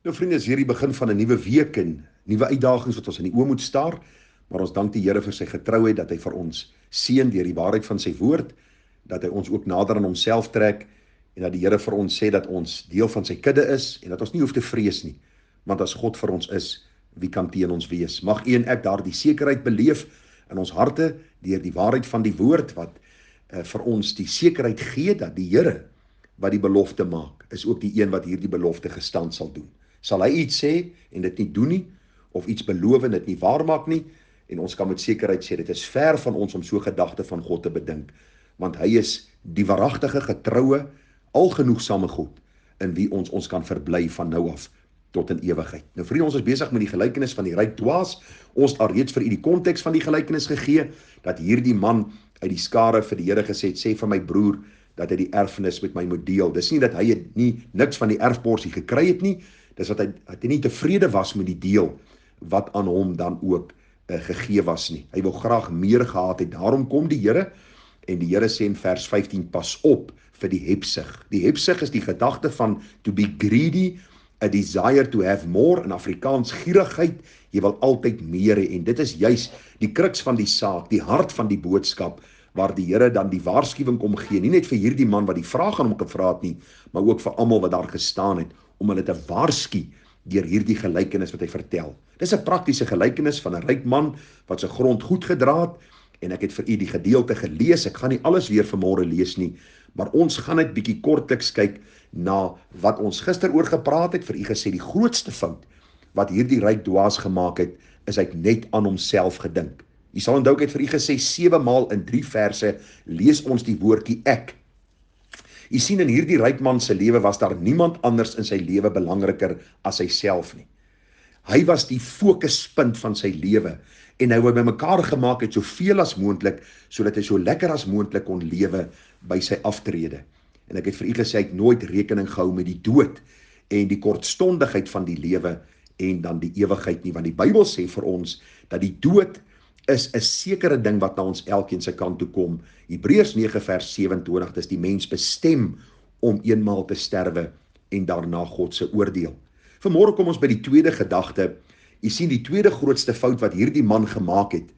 Nou vriende, is hier die begin van 'n nuwe week en nuwe uitdagings wat ons in die oë moet staar, maar ons dank die Here vir sy getrouheid dat hy vir ons seën deur die waarheid van sy woord, dat hy ons ook nader aan homself trek en dat die Here vir ons sê dat ons deel van sy kudde is en dat ons nie hoef te vrees nie, want as God vir ons is, wie kan teen ons wees? Mag u en ek daardie sekerheid beleef in ons harte deur die waarheid van die woord wat vir ons die sekerheid gee dat die Here wat die belofte maak, is ook die een wat hierdie belofte gestand sal doen. Sal hy iets sê en dit nie doen nie, of iets beloof en dit nie waar maak nie, en ons kan met sekerheid sê, dit is ver van ons om so gedagte van God te bedink, want hy is die waaragtige, getroue, algenoegsame God, in wie ons kan verbly van nou af tot in ewigheid. Nou vriende, ons is besig met die gelykenis van die ryk dwaas. Ons het al reeds vir u die konteks van die gelykenis gegee, dat hierdie man uit die skare vir die Here gesê het, sê vir my broer, dat hy die erfenis met my moet deel. Dis nie dat hy nie niks van die erfporsie gekry het nie, dis dat hy nie tevrede was met die deel wat aan hom dan ook gegee was nie. Hy wou graag meer gehad het. Daarom kom die Here en die Here sê in vers 15, pas op vir die hebsug. Die hebsug is die gedagte van to be greedy, a desire to have more, in Afrikaans gierigheid, jy wil altyd meer hê, en dit is juis die kruks van die saak, die hart van die boodskap, waar die Here dan die waarskuwing kom gee, nie net vir hierdie man wat die vraag aan hom gevra het nie, maar ook vir almal wat daar gestaan het, om hulle te waarsku deur hierdie gelykenis wat hy vertel. Dis 'n praktiese gelykenis van 'n ryk man wat sy grond goed gedra het, en ek het vir u die gedeelte gelees. Ek gaan nie alles weer vanmôre lees nie, maar ons gaan net bietjie kortliks kyk na wat ons gister oor gepraat het. Vir u gesê, die grootste fout wat hierdie ryk dwaas gemaak het, is hy net aan homself gedink. U sal onthou, ek het vir u gesê, 7 maal in 3 verse lees ons die woordjie ek. U sien, in hierdie ryk man se lewe was daar niemand anders in sy lewe belangriker as hy self nie. Hy was die fokuspunt van sy lewe en hy wou bymekaar gemaak het soveel as moontlik, sodat hy so lekker as moontlik kon lewe by sy aftrede. En ek het vir u gesê, hy het nooit rekening gehou met die dood en die kortstondigheid van die lewe en dan die ewigheid nie, want die Bybel sê vir ons dat die dood is 'n sekere ding wat na ons elkeen se kant toe kom. Hebreërs 9 vers 27, dis die mens bestem om eenmaal te sterwe en daarna God se oordeel. Vanmôre kom ons by die tweede gedagte. U sien, die tweede grootste fout wat hierdie man gemaak het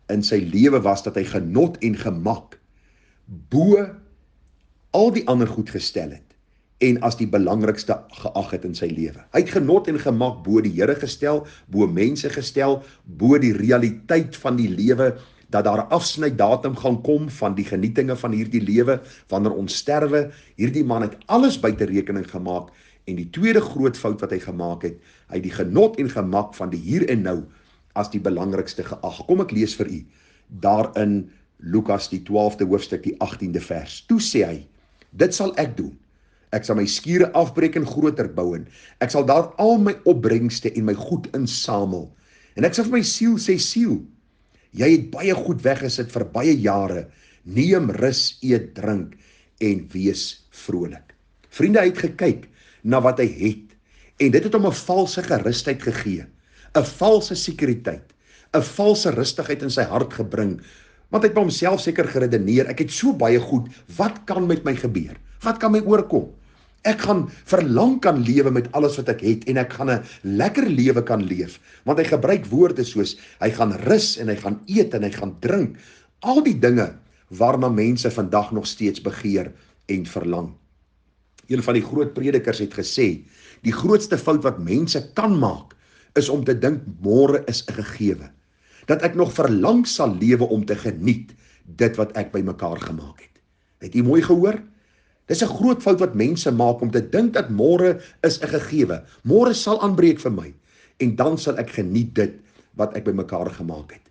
in sy lewe was dat hy genot en gemak bo al die ander goed gestel het en as die belangrikste geag het in sy lewe. Hy het genot en gemak bo die Here gestel, bo mense gestel, bo die realiteit van die lewe, dat daar 'n afsnydatum gaan kom van die genietinge van hierdie lewe, wanneer ons sterwe. Hierdie man het alles buite rekening gemaak, en die tweede groot fout wat hy gemaak het, hy het die genot en gemak van die hier en nou as die belangrikste geag. Kom ek lees vir u, daar in Lukas die 12de hoofstuk, die 18de vers. Toe sê hy, dit sal ek doen. Ek sal my skure afbreek en groter bou, en ek sal daar al my opbrengste en my goed insamel. En ek sal vir my siel sê, siel, jy het baie goed weggesit vir baie jare. Neem rus, eet, drink en wees vrolik. Vriende, hy het gekyk na wat hy het, en dit het hom 'n valse gerusheid gegee, 'n valse sekuriteit, 'n valse rustigheid in sy hart gebring, want hy het by homself seker geredeneer, ek het so baie goed, wat kan met my gebeur? Wat kan my oorkom? Ek gaan verlang kan lewe met alles wat ek het, en ek gaan 'n lekker lewe kan leef, want hy gebruik woorde soos, hy gaan rus, en hy gaan eet, en hy gaan drink, al die dinge waarna mense vandag nog steeds begeer en verlang. Een van die groot predikers het gesê, die grootste fout wat mense kan maak, is om te dink, môre is 'n gegewe, dat ek nog verlang sal lewe om te geniet, dit wat ek bymekaar gemaak het. Het u mooi gehoor? Dis 'n groot fout wat mense maak, om te dink dat môre is 'n gegewe. Môre sal aanbreek vir my, en dan sal ek geniet dit wat ek bymekaar gemaak het.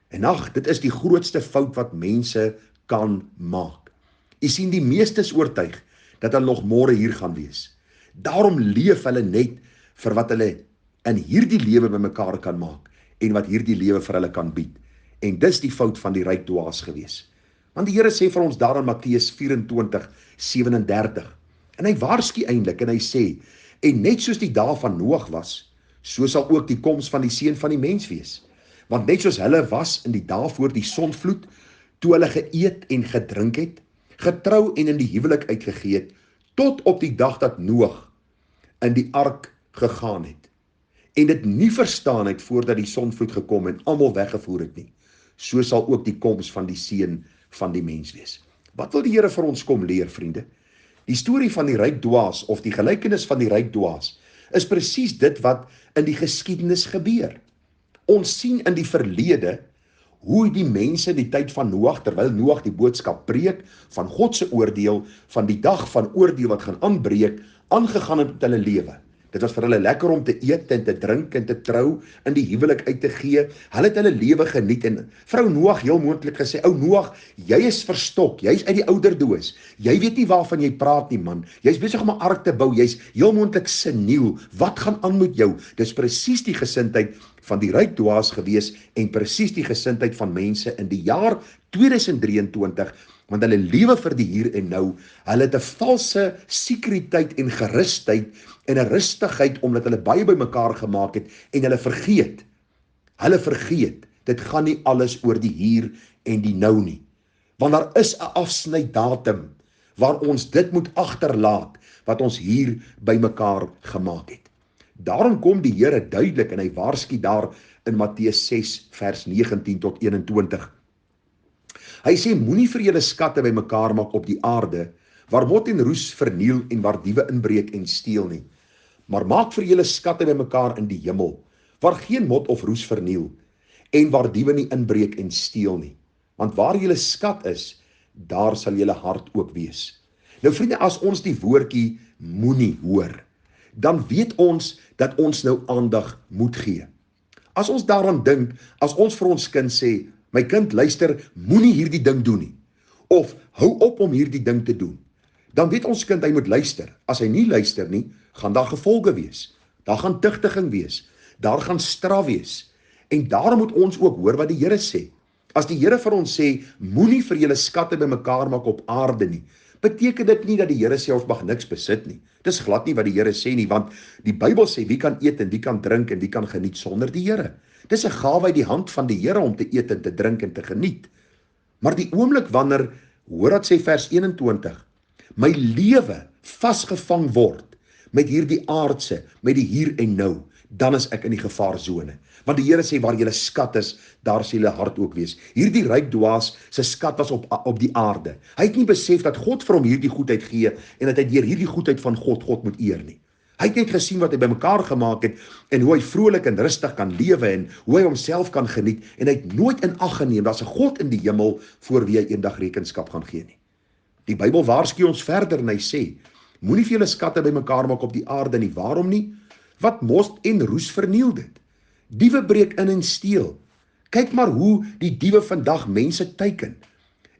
En ag, dit is die grootste fout wat mense kan maak. U sien, die meestes oortuig dat hulle nog môre hier gaan wees. Daarom leef hulle net vir wat hulle in hierdie lewe bymekaar kan maak, en wat hierdie lewe vir hulle kan bied. En dis die fout van die ryk dwaas gewees. Want die Here sê vir ons daar in Matteus 24:37, en hy waarsku eintlik, en hy sê, en net soos die dae van Noag was, so sal ook die koms van die seun van die mens wees. Want net soos hulle was in die dae voor die sonvloed, toe hulle geëet en gedrink het, getrou en in die huwelik uitgegee het, tot op die dag dat Noag in die ark gegaan het en dit nie verstaan het voordat die sonvloed gekom en almal weggevoer het nie, so sal ook die koms van die Seun van die mens wees. Wat wil die Here vir ons kom leer, vriende? Die storie van die ryk dwaas of die gelykenis van die ryk dwaas is presies dit wat in die geskiedenis gebeur. Ons sien in die verlede hoe die mense in die tyd van Noag, terwyl Noag die boodskap preek van God se oordeel, van die dag van oordeel wat gaan aanbreek, aangegaan het met hulle lewe. Dit was vir hulle lekker om te eet en te drink en te trou, in die huwelik uit te gee. Hulle het hulle lewe geniet en vrou Noag heel moontlik gesê, ou Noag, jy is verstok, jy's uit die ouderdoos. Jy weet nie waarvan jy praat nie, man. Jy's besig om 'n ark te bou, jy's heel moontlik seniel. Wat gaan aan met jou? Dis presies die gesindheid van die ryk dwaas gewees en presies die gesindheid van mense in die jaar 2023, want hulle lewe vir die hier en nou. Hulle het 'n valse sekuriteit en gerusheid en 'n rustigheid omdat hulle baie bymekaar gemaak het en hulle vergeet, dit gaan nie alles oor die hier en die nou nie. Want daar is 'n afsnydatum waar ons dit moet agterlaat wat ons hier bymekaar gemaak het. Daarom kom die Here duidelik en hy waarsku daar in Matteus 6 vers 19 tot 21. Hy sê, moenie vir julle skatte bymekaar maak op die aarde, waar mot en roes verniel en waar diewe inbreek en steel nie. Maar maak vir julle skatte bymekaar in die hemel, waar geen mot of roes verniel en waar diewe nie inbreek en steel nie. Want waar julle skat is, daar sal julle hart ook wees. Nou vriende, as ons die woordjie moenie hoor, dan weet ons dat ons nou aandag moet gee. As ons daaraan dink, as ons vir ons kind sê, my kind luister, moenie hierdie ding doen nie, of hou op om hierdie ding te doen, dan weet ons kind hy moet luister. As hy nie luister nie, gaan daar gevolge wees, daar gaan tigtiging wees, daar gaan straf wees, en daarom moet ons ook hoor wat die Here sê. As die Here vir ons sê, moenie vir julle skatte bymekaar maak op aarde nie, beteken dit nie dat die Here sê ons mag niks besit nie. Dis glad nie wat die Here sê nie, want die Bybel sê wie kan eet en wie kan drink en wie kan geniet sonder die Here. Dis 'n gawe uit die hand van die Here om te eet en te drink en te geniet. Maar die oomblik wanneer, hoor wat sê vers 21, my lewe vasgevang word met hierdie aardse, met die hier en nou, dan is ek in die gevaarsone. Want die Here sê, waar julle skat is, daar sal julle hart ook wees. Hierdie ryk dwaas, sy skat was op die aarde. Hy het nie besef dat God vir hom hierdie goedheid gee, en dat hy deur hierdie goedheid van God moet eer nie. Hy het net gesien wat hy bymekaar gemaak het, en hoe hy vrolik en rustig kan lewe, en hoe hy homself kan geniet, en hy het nooit in ag geneem, daar's 'n God in die hemel, voor wie hy eendag rekenskap gaan gee nie. Die Bybel waarsku ons verder, en hy sê, moenie vir julle skatte bymekaar maak op die aarde nie. Waarom nie? Wat mos en roes verniel dit. Diewe breek in en steel. Kyk maar hoe die diewe vandag mense teiken.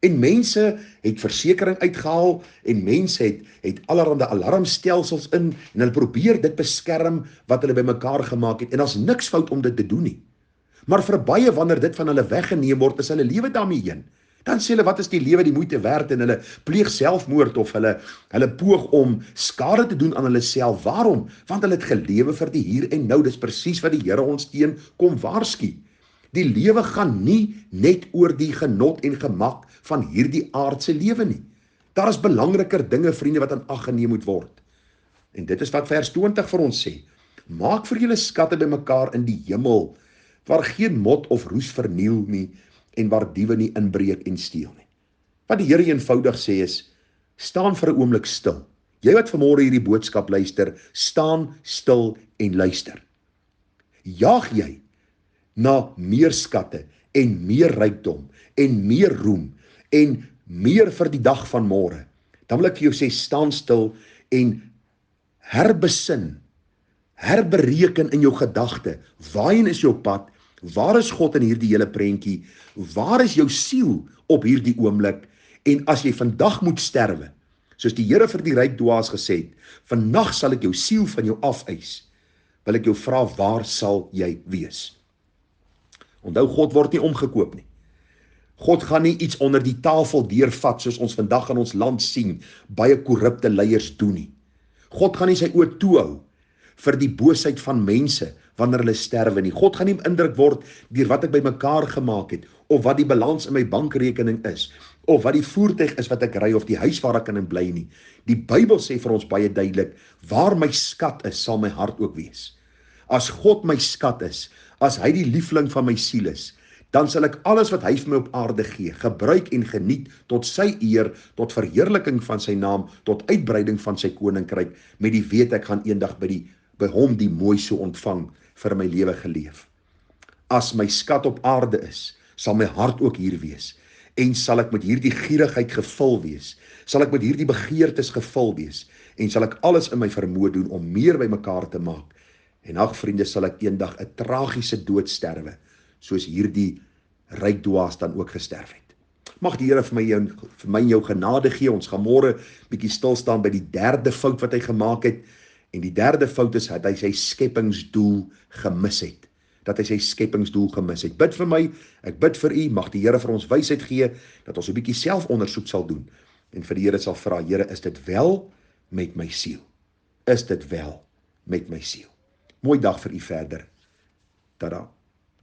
En mense het versekering uitgehaal, en mense het allerhande alarmstelsels in, en hulle probeer dit beskerm wat hulle bymekaar gemaak het, en daar's niks fout om dit te doen nie. Maar vir baie, wanneer dit van hulle weggeneem word, is hulle lewe daarmee heen. Dan sê hulle, wat is die lewe die moeite werd, en hulle pleeg selfmoord, of hulle poog om skade te doen aan hulle self. Waarom? Want hulle het gelewe vir die hier en nou. Dis presies wat die Here ons teen kom waarsku. Die lewe gaan nie net oor die genot en gemak van hierdie aardse lewe nie. Daar is belangriker dinge, vriende, wat in ag geneem moet word. En dit is wat vers 20 vir ons sê. Maak vir julle skatte bymekaar in die hemel, waar geen mot of roes verniel nie, en waar diewe nie inbreek en steel nie. Wat die Here eenvoudig sê is, staan vir 'n oomblik stil. Jy wat vanmôre hierdie boodskap luister, staan stil en luister. Jaag jy na meer skatte en meer rykdom en meer roem en meer vir die dag van môre, dan wil ek vir jou sê, staan stil en herbesin, herbereken in jou gedagte, waarheen is jou pad, waar is God in hierdie hele prentjie, waar is jou siel op hierdie oomblik, en as jy vandag moet sterwe, soos die Here vir die ryk dwaas gesê het, vannag sal ek jou siel van jou afeis, wil ek jou vra, waar sal jy wees? Onthou, God word nie omgekoop nie. God gaan nie iets onder die tafel deurvat, soos ons vandag in ons land sien, baie korrupte leiers doen nie. God gaan nie sy oë toehou vir die boosheid van mense wanneer hulle sterwe nie. God gaan nie beïndruk word deur wat ek bymekaar gemaak het, of wat die balans in my bankrekening is, of wat die voertuig is wat ek ry, of die huis waar ek in bly nie. Die Bybel sê vir ons baie duidelik, waar my skat is, sal my hart ook wees. As God my skat is, as hy die liefling van my siel is, dan sal ek alles wat hy vir my op aarde gee, gebruik en geniet tot sy eer, tot verheerliking van sy naam, tot uitbreiding van sy koninkryk, met die weet ek gaan eendag by hom die mooiste ontvang vir my lewe geleef. As my skat op aarde is, sal my hart ook hier wees, en sal ek met hierdie gierigheid gevul wees, sal ek met hierdie begeertes gevul wees, en sal ek alles in my vermoë doen om meer by mekaar te maak. En ag vriende, sal ek eendag 'n tragiese dood sterwe, soos hierdie rykdwaas dan ook gesterf het. Mag die Here vir my en jou genade gee. Ons gaan môre bietjie stil staan by die derde fout wat hy gemaak het. En die derde fout is dat hy sy skepingsdoel gemis het. Dat hy sy skepingsdoel gemis het. Bid vir my, ek bid vir u, mag die Here vir ons wysheid gee, dat ons 'n bietjie selfondersoek sal doen. En vir die Here sal vra, Here, is dit wel met my siel? Is dit wel met my siel? Mooi dag vir u verder. Tada.